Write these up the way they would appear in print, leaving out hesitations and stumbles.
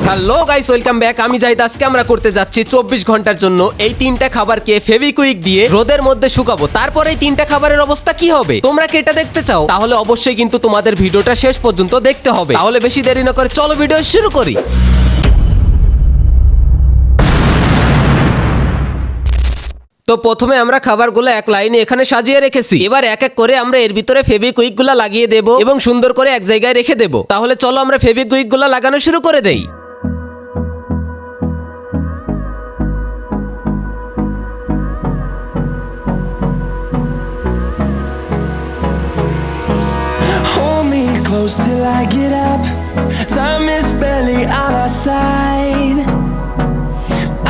Hello guys, welcome back. আমি জাহিদ। আজকে আমরা করতে যাচ্ছি 24 ঘন্টার জন্য এই তিনটা খাবারকে ফেভিকুইক দিয়ে রোদের মধ্যে শুকাবো। তারপর এই তিনটা খাবারের অবস্থা কি হবে, তোমরা কি এটা দেখতে চাও? তাহলে অবশ্যই কিন্তু তোমাদের ভিডিওটা শেষ পর্যন্ত দেখতে হবে। তাহলে বেশি দেরি না করে চলো ভিডিও শুরু করি। তো প্রথমে আমরা খাবারগুলো এক লাইনে এখানে সাজিয়ে রেখেছি। এবার এক এক করে আমরা এর ভিতরে ফেভিকুইক গুলা লাগিয়ে দেব এবং সুন্দর করে এক জায়গায় রেখে দেব। তাহলে চলো আমরা ফেভিকুইক গুলা লাগানো শুরু করে দেই। Hold me close till I get up. Time is barely on our side.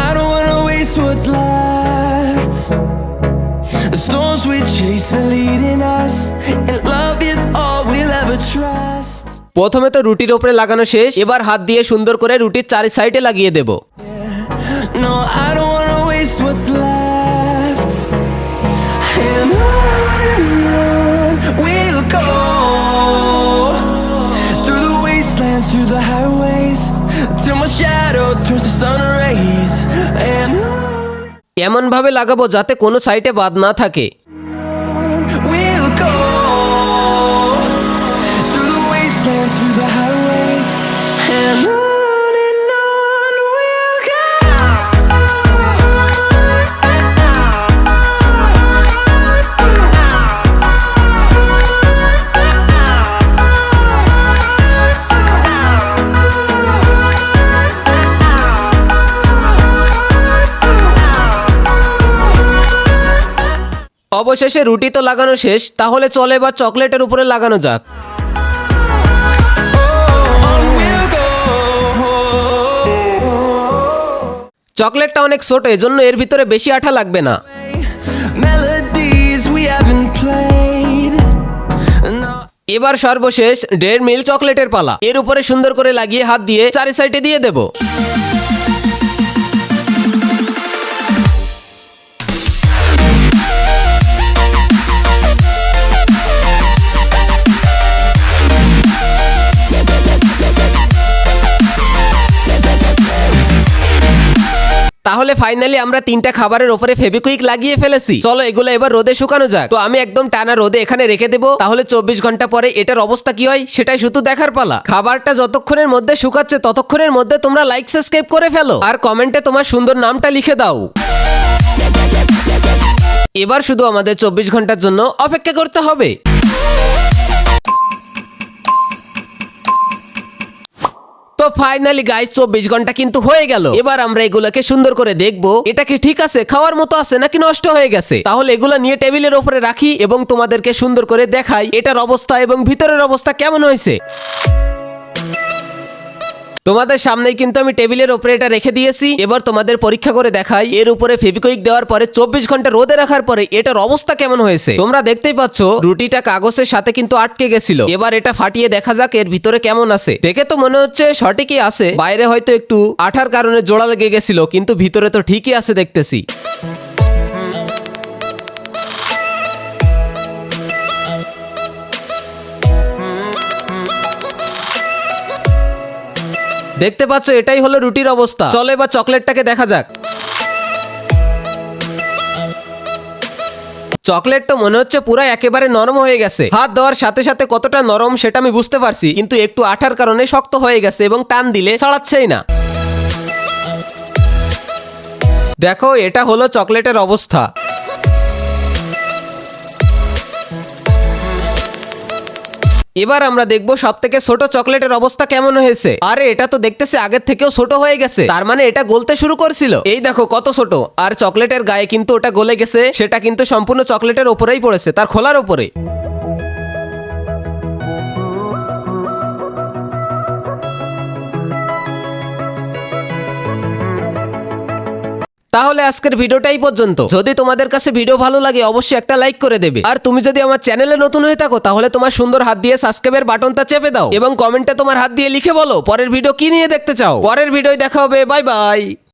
I don't wanna waste what's left. The storms we chase are leading us, and love is all we'll ever trust. প্রথমে তো রুটির উপরে লাগানো শেষ। এবার হাত দিয়ে সুন্দর করে রুটির চারি সাইডে লাগিয়ে দেব। No, I don't wanna waste what's left. And on we'll go, through the wastelands, through the highways, till my shadow turns to sun rays. And এমন ভাবে লাগাবো যাতে কোনো সাইডে বাদ না থাকে। on we'll go, through the wastelands, through the highways, and on we'll go. অবশেষে রুটি তো লাগানো শেষ। তাহলে চলে এবার চকলেটের উপরে লাগানো যাক। On we'll go. চকলেটটা অনেক ছোট, এজন্য এর ভিতরে বেশি আঠা লাগবে না। Melodies we haven't played. No. এবার সর্বশেষ 1.5 মিল চকলেটের পালা। এর উপরে সুন্দর করে লাগিয়ে হাত দিয়ে চারি সাইডে দিয়ে দেব। তাহলে ফাইনালি আমরা তিনটা খাবারের উপরে ফেভিকুইক লাগিয়ে ফেলেছি। চলো এগুলো এবার রোদে শুকানো যাক। তো আমি একদম টানা রোদে এখানে রেখে দেবো। তাহলে 24 ঘন্টা পরে এটার অবস্থা কি হয় সেটাই শুধু দেখার পালা। খাবারটা যতক্ষণের মধ্যে শুকাচ্ছে ততক্ষণের মধ্যে তোমরা লাইক সাবস্ক্রাইব করে ফেলো আর কমেন্টে তোমার সুন্দর নামটা লিখে দাও। এবার শুধু আমাদের 24 ঘন্টার জন্য অপেক্ষা করতে হবে। তো ফাইনালি গাইস 24 ঘন্টা কিন্তু হয়ে গেল। এবার আমরা এগুলোকে সুন্দর করে দেখবো এটা কি ঠিক আছে, খাওয়ার মতো আছে নাকি নষ্ট হয়ে গেছে। তাহলে এগুলো নিয়ে টেবিলের উপরে রাখি এবং তোমাদেরকে সুন্দর করে দেখাই এটার অবস্থা এবং ভিতরের অবস্থা কেমন হয়েছে। তোমাদের সামনেই কিন্তু আমি টেবিলের উপরে এটা রেখে দিয়েছি। এবার তোমাদের পরীক্ষা করে দেখাই এর উপরে ফেভিকুইক দেওয়ার পরে 24 ঘন্টা রোদে রাখার পরে এটার অবস্থা কেমন হয়েছে। তোমরা দেখতেই পাচ্ছ রুটিটা কাগজের সাথে কিন্তু আটকে গেছিল। এবার এটা ফাটিয়ে দেখা যাক এর ভিতরে কেমন আছে। দেখে তো মনে হচ্ছে সঠিকই আছে, বাইরে হয়তো একটু আঠার কারণে জোড়া লেগে গেছিল, কিন্তু ভিতরে তো ঠিকই আছে দেখতেছি। দেখতে পাচ্ছ এটাই হলো রুটির অবস্থা। চলো এবার চকলেটটাকে দেখা যাক। চকলেটটা মনে হচ্ছে পুরো একেবারে নরম হয়ে গেছে। হাত দেওয়ার সাথে সাথে কতটা নরম সেটা আমি বুঝতে পারছি, কিন্তু একটু আঠার কারণে শক্ত হয়ে গেছে এবং টান দিলে ছাড়াচ্ছেই না। দেখো এটা হলো চকলেটের অবস্থা। এবার আমরা দেখবো সব থেকে ছোট চকলেটের অবস্থা কেমন হয়েছে। আরে এটা তো দেখতেছে আগের থেকেও ছোট হয়ে গেছে, তার মানে এটা গলতে শুরু করছিল। এই দেখো কত ছোট, আর চকলেটের গায়ে কিন্তু ওটা গলে গেছে। সেটা কিন্তু সম্পূর্ণ চকলেটের উপরেই পড়েছে, তার খোলার উপরে। তাহলে আজকের ভিডিওটাই পর্যন্ত। যদি তোমাদের কাছে ভিডিও ভালো লাগে অবশ্যই একটা লাইক করে দেবে। আর তুমি যদি আমার চ্যানেলে নতুন হয়ে থাকো তাহলে তোমার সুন্দর হাত দিয়ে সাবস্ক্রাইবের বাটনটা চেপে দাও এবং কমেন্টে তোমার হাত দিয়ে লিখে বলো পরের ভিডিও কি নিয়ে দেখতে চাও। পরের ভিডিও দেখা হবে। Bye bye.